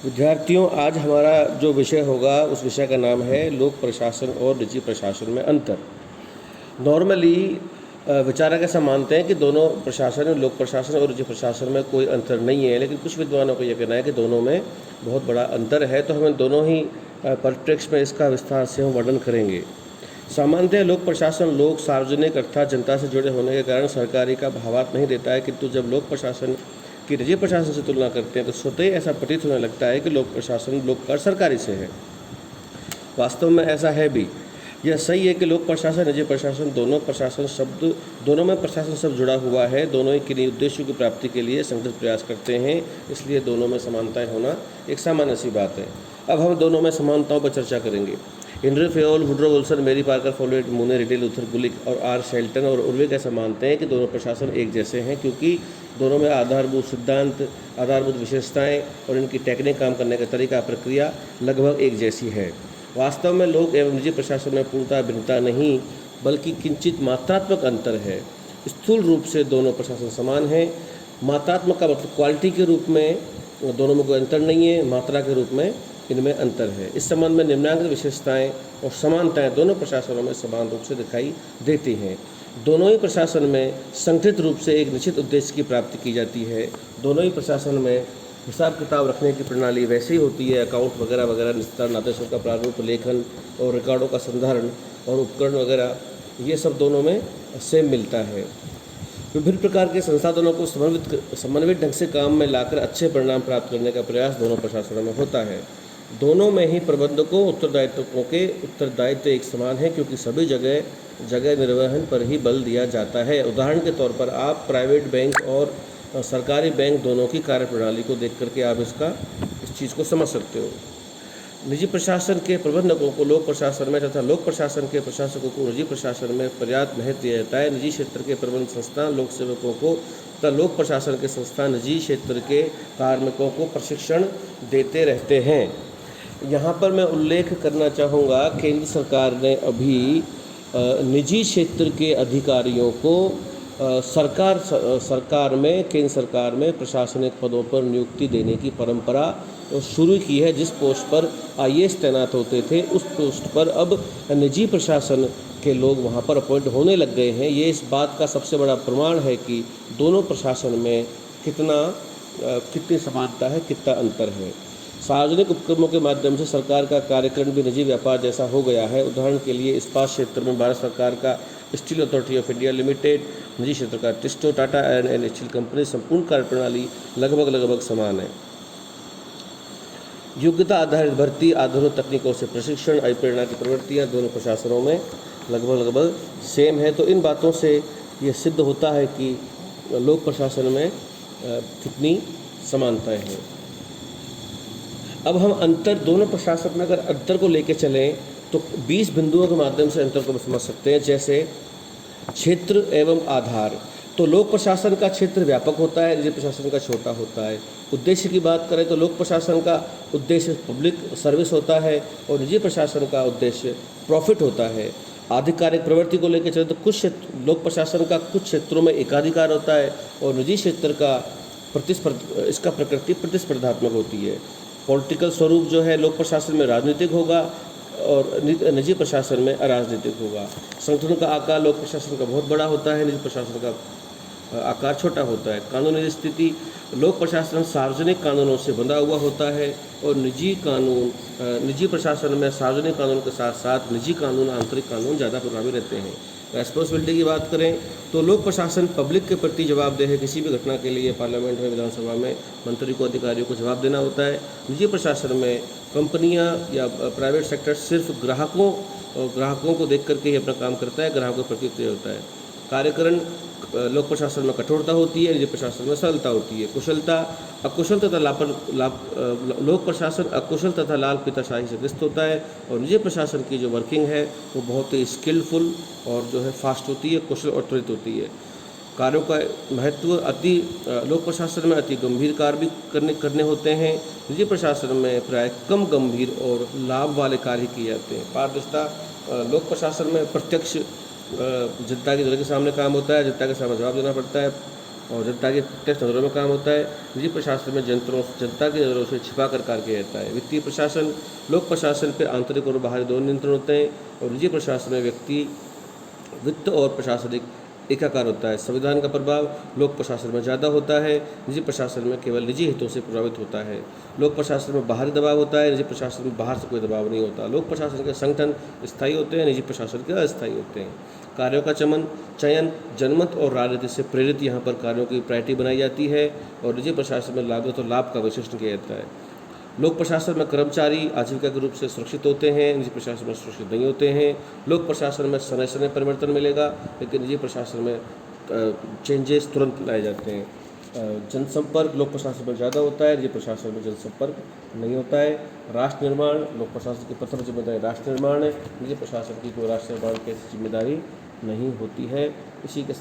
विद्यार्थियों, आज हमारा जो विषय होगा उस विषय का नाम है लोक प्रशासन और निजी प्रशासन में अंतर। नॉर्मली विचारक ऐसा मानते हैं कि दोनों प्रशासन, लोक प्रशासन और निजी प्रशासन में कोई अंतर नहीं है, लेकिन कुछ विद्वानों को यह कहना है कि दोनों में बहुत बड़ा अंतर है। तो हम दोनों ही परिप्रेक्ष्य में इसका विस्तार से हम वर्णन करेंगे। सामान्यतः लोक प्रशासन लोग सार्वजनिक अर्थात जनता से जुड़े होने के कारण सरकारी का भावार्थ नहीं देता है, किंतु जब लोक प्रशासन की निजी प्रशासन से तुलना करते हैं तो स्वतः ही ऐसा प्रतीत होने लगता है कि लोक प्रशासन लोक कर सरकारी से है। वास्तव में ऐसा है भी। यह सही है कि लोक प्रशासन, निजी प्रशासन दोनों में प्रशासन शब्द जुड़ा हुआ है। दोनों ही किन्हीं उद्देश्यों की प्राप्ति के लिए संगठित प्रयास करते हैं, इसलिए दोनों में समानताएं होना एक सामान्य सी बात है। अब हम दोनों में समानताओं पर चर्चा करेंगे। Henri Fayol, Woodrow Wilson, Mary Parker Follett, Mooney Reiley, Luther Gulick और आर शेल्टन और उर्विक ऐसा मानते हैं कि दोनों प्रशासन एक जैसे हैं, क्योंकि दोनों में आधारभूत सिद्धांत, आधारभूत विशेषताएं और इनकी टेक्निक, काम करने का तरीका, प्रक्रिया लगभग एक जैसी है। वास्तव में लोक एवं निजी प्रशासन में पूर्णतः भिन्नता नहीं, बल्कि किंचित मात्रात्मक अंतर है। स्थूल रूप से दोनों प्रशासन समान हैं। मात्रात्मक का मतलब क्वालिटी के रूप में दोनों में कोई अंतर नहीं है, मात्रा के रूप में इनमें अंतर है। इस संबंध में निम्नांकित विशेषताएं और समानताएं दोनों प्रशासनों में समान रूप से दिखाई देती हैं। दोनों ही प्रशासन में संगठित रूप से एक निश्चित उद्देश्य की प्राप्ति की जाती है। दोनों ही प्रशासन में हिसाब किताब रखने की प्रणाली वैसी ही होती है। अकाउंट वगैरह वगैरह, निस्तारण आदेशों का प्रारूप, लेखन और रिकॉर्डों का संधारण और उपकरण वगैरह, ये सब दोनों में सेम मिलता है। विभिन्न प्रकार के संसाधनों को समन्वित ढंग से काम में लाकर अच्छे परिणाम प्राप्त करने का प्रयास दोनों प्रशासनों में होता है। दोनों में ही प्रबंधकों उत्तरदायित्वों के उत्तरदायित्व एक समान है, क्योंकि सभी जगह निर्वहन पर ही बल दिया जाता है। उदाहरण के तौर पर आप प्राइवेट बैंक और सरकारी बैंक दोनों की कार्यप्रणाली को देख करके आप इस चीज़ को समझ सकते हो। निजी प्रशासन के प्रबंधकों को लोक प्रशासन में तथा लोक प्रशासन के प्रशासकों को निजी प्रशासन में पर्याप्त महत्व दिया जाता है। निजी क्षेत्र के प्रबंध संस्थान लोक सेवकों को तथा लोक प्रशासन के संस्थान निजी क्षेत्र के कार्मिकों को प्रशिक्षण देते रहते हैं। यहाँ पर मैं उल्लेख करना चाहूँगा, केंद्र सरकार ने अभी निजी क्षेत्र के अधिकारियों को केंद्र सरकार में प्रशासनिक पदों पर नियुक्ति देने की परंपरा शुरू की है। जिस पोस्ट पर आईएएस तैनात होते थे, उस पोस्ट पर अब निजी प्रशासन के लोग वहाँ पर अपॉइंट होने लग गए हैं। ये इस बात का सबसे बड़ा प्रमाण है कि दोनों प्रशासन में कितनी समानता है, कितना अंतर है। सार्वजनिक उपक्रमों के माध्यम से सरकार का कार्यक्रम भी निजी व्यापार जैसा हो गया है। उदाहरण के लिए इस्पात क्षेत्र में भारत सरकार का steel authority of India limited, निजी क्षेत्र का TISCO, Tata iron and steel company, संपूर्ण कार्यप्रणाली लगभग समान है। योग्यता आधारित भर्ती, आधुनिक तकनीकों से प्रशिक्षण, अभिप्रेरणा की प्रवृत्तियाँ दोनों प्रशासनों में लगभग सेम है। तो इन बातों से ये सिद्ध होता है कि लोक प्रशासन में कितनी समानताएं हैं। अब हम दोनों प्रशासन में अगर अंतर को लेकर चलें तो 20 बिंदुओं के माध्यम से अंतर को समझ सकते हैं। जैसे क्षेत्र एवं आधार, तो लोक प्रशासन का क्षेत्र व्यापक होता है, निजी प्रशासन का छोटा होता है। उद्देश्य की बात करें तो लोक प्रशासन का उद्देश्य पब्लिक सर्विस होता है और निजी प्रशासन का उद्देश्य प्रॉफिट होता है। आधिकारिक प्रवृत्ति को लेकर चले तो लोक प्रशासन का कुछ क्षेत्रों में एकाधिकार होता है और निजी क्षेत्र का इसका प्रकृति प्रतिस्पर्धात्मक होती है। पॉलिटिकल स्वरूप जो है लोक प्रशासन में राजनीतिक होगा और निजी प्रशासन में अराजनीतिक होगा। संगठन का आकार लोक प्रशासन का बहुत बड़ा होता है, निजी प्रशासन का आकार छोटा होता है। कानूनी स्थिति, लोक प्रशासन सार्वजनिक कानूनों से बंधा हुआ होता है और निजी प्रशासन में सार्वजनिक कानून के साथ साथ निजी कानून, आंतरिक कानून ज़्यादा प्रभावी रहते हैं। रेस्पॉन्सिबिलिटी की बात करें तो लोक प्रशासन पब्लिक के प्रति जवाबदेह है। किसी भी घटना के लिए पार्लियामेंट में, विधानसभा में मंत्री को, अधिकारियों को जवाब देना होता है। निजी प्रशासन में कंपनियां या प्राइवेट सेक्टर सिर्फ ग्राहकों को देख करके ही अपना काम करता है, ग्राहकों के प्रति होता है। कार्यकरण लोक प्रशासन में कठोरता होती है, निजी प्रशासन में सरलता होती है। लोक प्रशासन अकुशल तथा लालपिताशाही से ग्रस्त होता है और निजी प्रशासन की जो वर्किंग है वो बहुत ही स्किलफुल और जो है फास्ट होती है, कुशल और त्वरित होती है। कार्यों का महत्व लोक प्रशासन में अति गंभीर कार्य भी करने होते हैं। निजी प्रशासन में प्राय कम गंभीर और लाभ वाले कार्य किए जाते हैं। पारदर्शिता, लोक प्रशासन में प्रत्यक्ष जनता के सामने काम होता है, जनता के सामने जवाब देना पड़ता है। और जनता के प्रत्यक्ष नज़रों में काम होता है। निजी प्रशासन में जनता की नज़रों से छिपा कर कार्य किया जाता है। वित्तीय प्रशासन, लोक प्रशासन पे आंतरिक और बाहरी दोनों नियंत्रण होते हैं और निजी प्रशासन में व्यक्ति, वित्त और प्रशासनिक एकाकार होता है। संविधान का प्रभाव लोक प्रशासन में ज़्यादा होता है, निजी प्रशासन में केवल निजी हितों से प्रभावित होता है। लोक प्रशासन में बाहरी दबाव होता है, निजी प्रशासन में बाहर से कोई दबाव नहीं होता। लोक प्रशासन के संगठन स्थायी होते हैं, निजी प्रशासन के अस्थायी होते हैं। कार्यों का चयन जनमत और राजनीति से प्रेरित यहाँ पर कार्यों की प्रायोरिटी बनाई जाती है और निजी प्रशासन में लागत और लाभ का विश्लेषण किया जाता है। लोक प्रशासन में कर्मचारी आजीविका के रूप से सुरक्षित होते हैं, निजी प्रशासन में सुरक्षित नहीं होते हैं। लोक प्रशासन में समय समय परिवर्तन मिलेगा, लेकिन निजी प्रशासन में चेंजेस तुरंत लाए जाते हैं। जनसंपर्क लोक प्रशासन में ज़्यादा होता है, निजी प्रशासन में जनसंपर्क नहीं होता है। राष्ट्र निर्माण, लोक प्रशासन की प्रथम जिम्मेदारी राष्ट्र निर्माण है, निजी प्रशासन की कोई राष्ट्र निर्माण की जिम्मेदारी नहीं होती है। इसी के साथ